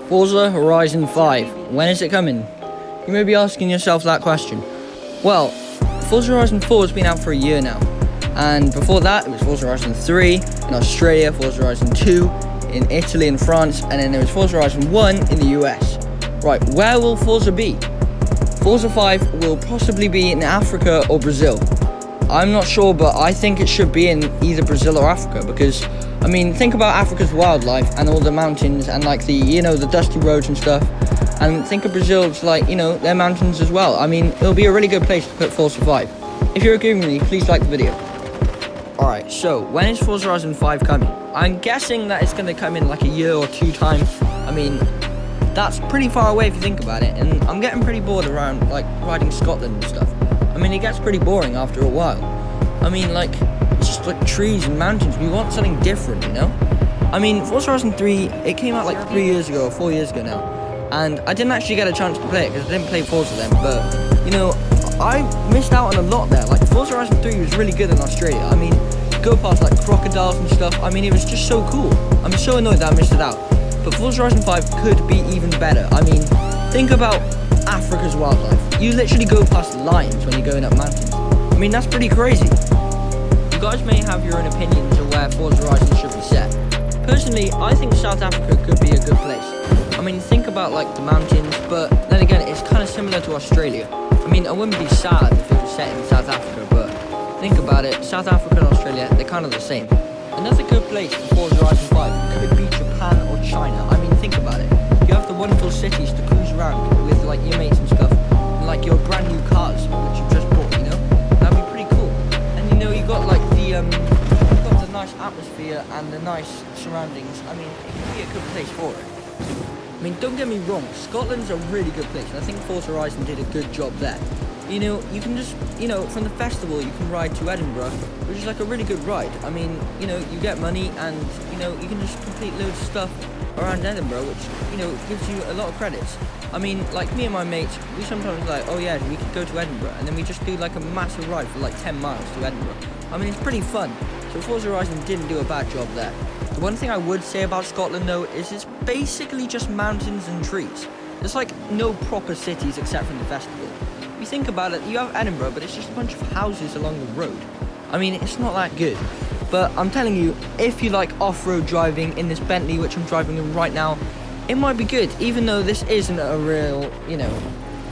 Forza Horizon 5. When is it coming? You may be asking yourself that question. Well, Forza Horizon 4 has been out for a year now. And before that, it was Forza Horizon 3 in Australia, Forza Horizon 2 in Italy and France, and then there was Forza Horizon 1 in the US. Right, where will Forza be? Forza 5 will possibly be in Africa or Brazil. I'm not sure, but I think it should be in either Brazil or Africa because, I mean, think about Africa's wildlife and all the mountains and like the dusty roads and stuff. And think of Brazil's like, their mountains as well. I mean, it'll be a really good place to put Forza 5. If you're agreeing with me, please like the video. Alright, so when is Forza Horizon 5 coming? I'm guessing that it's going to come in like a year or two time. I mean, that's pretty far away if you think about it. And I'm getting pretty bored around like riding Scotland and stuff. I mean, it gets pretty boring after a while. I mean, like, it's just like trees and mountains. We want something different, I mean, Forza Horizon 3, it came out like 3 years ago or 4 years ago now. And I didn't actually get a chance to play it because I didn't play Forza then. But, I missed out on a lot there. Like, Forza Horizon 3 was really good in Australia. I mean, go past like crocodiles and stuff. I mean, it was just so cool. I'm so annoyed that I missed it out. But Forza Horizon 5 could be even better. I mean, think about Africa's wildlife. You literally go past lions when you're going up mountains. I mean, that's pretty crazy. You guys may have your own opinions of where Forza Horizon should be set. Personally, I think South Africa could be a good place. I mean, think about like the mountains, but then again, it's kind of similar to Australia. I mean, I wouldn't be sad if it was set in South Africa, but think about it, South Africa and Australia, they're kind of the same. Another good place for Forza Horizon 5 could be Japan or China. I mean, think about it. You have the wonderful cities to cruise around with like your mates and stuff, and like your brand new cars which you just bought. That'd be pretty cool. And you got like the nice atmosphere and the nice surroundings. I mean, it could be a good place for it. I mean, don't get me wrong, Scotland's a really good place, and I think Forza Horizon did a good job there. You can just, from the festival, you can ride to Edinburgh, which is like a really good ride. I mean, you get money and, you can just complete loads of stuff around Edinburgh, which, gives you a lot of credits. I mean, like me and my mates, we sometimes like, oh yeah, we could go to Edinburgh, and then we just do like a massive ride for like 10 miles to Edinburgh. I mean, it's pretty fun. So Forza Horizon didn't do a bad job there. The one thing I would say about Scotland though, is it's basically just mountains and trees. There's like no proper cities except for the festival. If you think about it, you have Edinburgh, but it's just a bunch of houses along the road. I mean, it's not that good. But I'm telling you, if you like off-road driving in this Bentley, which I'm driving in right now, it might be good, even though this isn't a real,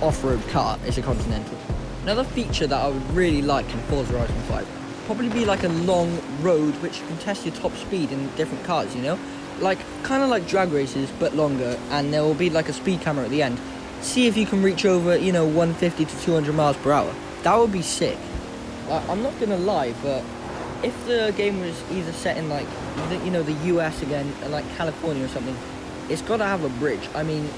off-road car. It's a Continental. Another feature that I would really like in Forza Horizon 5 probably be like a long road which you can test your top speed in different cars, like kind of like drag races but longer, and there will be like a speed camera at the end. See if you can reach over 150 to 200 miles per hour. That would be sick. I'm not gonna lie, but if the game was either set in like the US again, like California or something, it's got to have a bridge. I mean,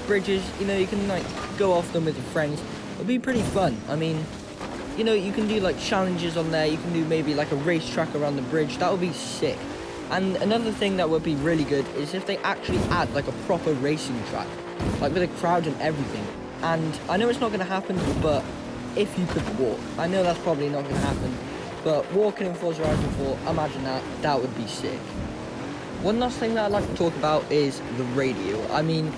bridges, you can like go off them with your friends. It'll be pretty fun. I mean, you can do like challenges on there. You can do maybe like a racetrack around the bridge. That would be sick. And another thing that would be really good is if they actually add like a proper racing track, like with a crowd and everything. And I know it's not going to happen, but if you could walk, I know that's probably not going to happen, but walking in Forza Horizon 4, imagine that would be sick. One last thing that I'd like to talk about is the radio. I mean,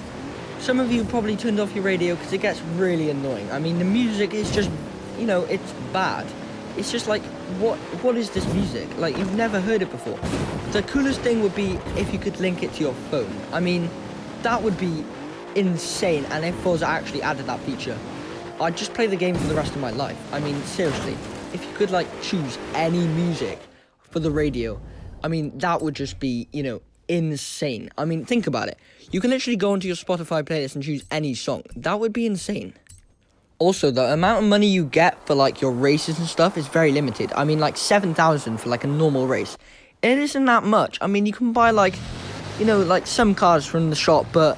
some of you probably turned off your radio because it gets really annoying. I mean, the music is just, it's bad. It's just like, what is this music? Like, you've never heard it before. The coolest thing would be if you could link it to your phone. I mean, that would be insane. And if Forza actually added that feature, I'd just play the game for the rest of my life. I mean, seriously, if you could like choose any music for the radio, I mean, that would just be, insane. I mean, think about it. You can literally go onto your Spotify playlist and choose any song. That would be insane. Also, the amount of money you get for like your races and stuff is very limited. I mean, like 7,000 for like a normal race. It isn't that much. I mean, you can buy like, like some cars from the shop, but,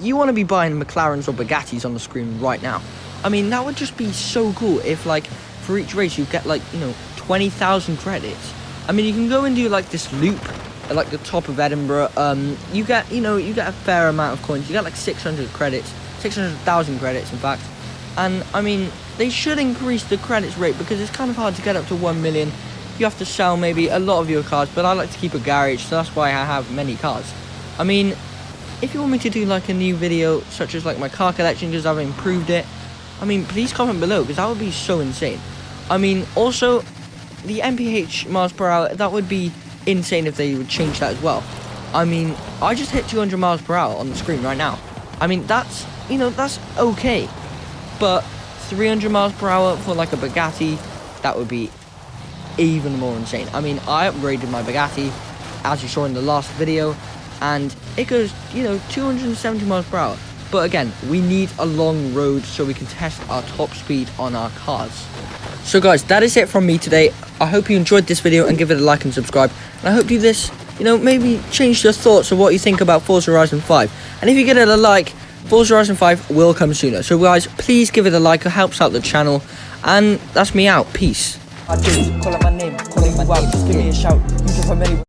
you want to be buying McLarens or Bugattis on the screen right now. I mean, that would just be so cool if like for each race you get like, 20,000 credits. I mean, you can go and do like this loop at like the top of Edinburgh. You get a fair amount of coins. You get like 600 credits, 600,000 credits in fact. And I mean, they should increase the credits rate because it's kind of hard to get up to 1 million. You have to sell maybe a lot of your cars, but I like to keep a garage, so that's why I have many cars. I mean, if you want me to do like a new video, such as like my car collection, because I've improved it, I mean, please comment below, because that would be so insane. I mean, also, the MPH miles per hour, that would be insane if they would change that as well. I mean, I just hit 200 miles per hour on the screen right now. I mean, that's, you know, that's okay. But 300 miles per hour for like a Bugatti, that would be even more insane. I mean, I upgraded my Bugatti, as you saw in the last video, and it goes, you know, 270 miles per hour. But again, we need a long road so we can test our top speed on our cars. So guys, that is it from me today. I hope you enjoyed this video and give it a like and subscribe. And I hope this, you know, maybe change your thoughts of what you think about Forza Horizon 5. And if you get it a like, Forza Horizon 5 will come sooner. So guys, please give it a like, it helps out the channel. And that's me out. Peace. Call out my name, call it my name, just give me a shout.